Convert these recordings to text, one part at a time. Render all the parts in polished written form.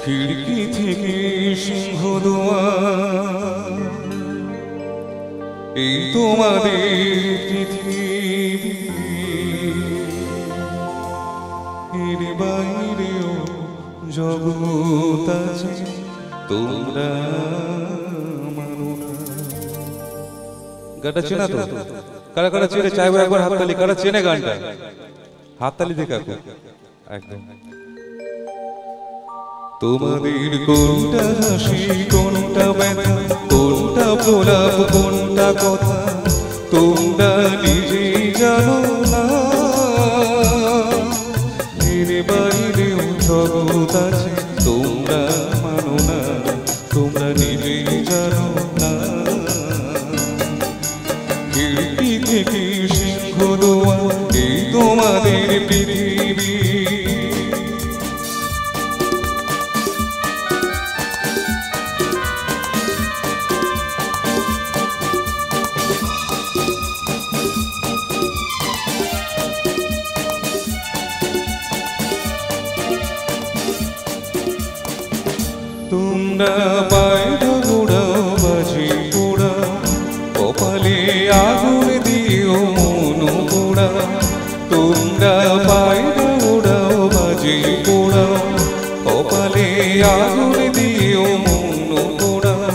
খিড়কি থেকে সিংহ দুয়ার, এই তোমাদের পৃথিবী, এর বাইরেও জগৎ আছে, তোমরা মানো না। গানটা চেনা তো? কারা কারা চেনে চাইবো একবার হাততালি। কারা চেনে গানটা? হাততালি দেখে একদম। তোমাদের কোনটা হাসি, কোনটা ব্যথা, কোনটা প্রলাপ, কোনটা কথা তোমরা নিজেই জানো না। এর বাইরেও জগৎ আছে, তোমরা মানো না, তোমরা নিজেই জানো না। খিড়কি থেকে সিংহ দুয়ার, এই তোমাদের পৃথিবী। তোমরা বাইরে উড়াও, বাজি পোড়াও, কপালে আগুন দিও মন পোড়াও। তোমরা বাইরে উড়াও, বাজি পোড়াও, কপালে আগুন দিও মন পোড়াও।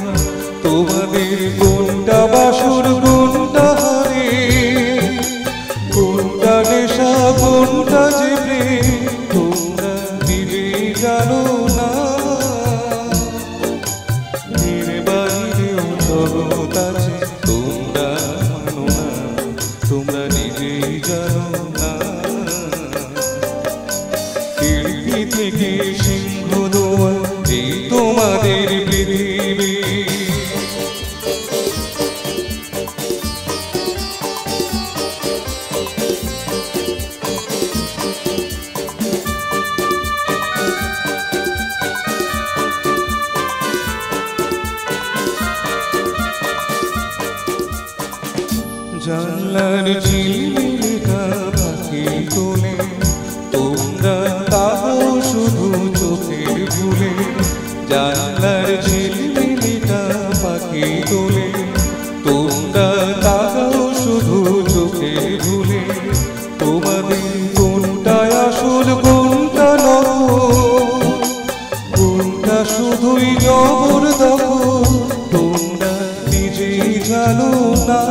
তোমাদের কোনটা বাসর, কোনটা হারে, কোনটা নেশা, কোনটা যে প্রেম তোমরা নিজেই জানো না। জগৎ আছে, তোমরা মানো না, তোমরা নিজেই জানো না। খিড়কি থেকে সিংহ দুয়ার, এই তোমাদের পৃথিবী। জানলার ঝিলমিলিকা পাখি তোলে, তোমরা তাকাও শুধু চোখের ভুলে। জানলার ঝিলমিলিকা পাখি তোলে, তোমরা তাকাও শুধু চোখের ভুলে। তোমাদের কোনটা আসল, কোনটা নকল, কোনটা শুধুই জবরদখল তোমরা নিজেই জানো না।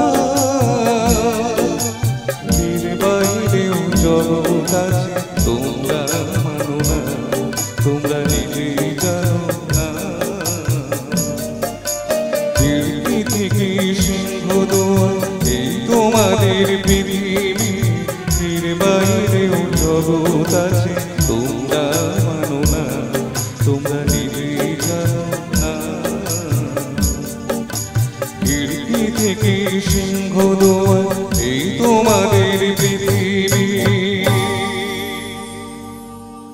জগৎ আছে, তোমরা মানো না, তোমরা নিজেই জানো না। খিড়কি থেকে সিংহ দুয়ার, এই তোমাদের পৃথিবী। এর বাইরেও জগৎ আছে, তোমরা মানো না, তোমরা নিজেই জানো না। খিড়কি থেকে সিংহ দুয়ার, এই তোমাদের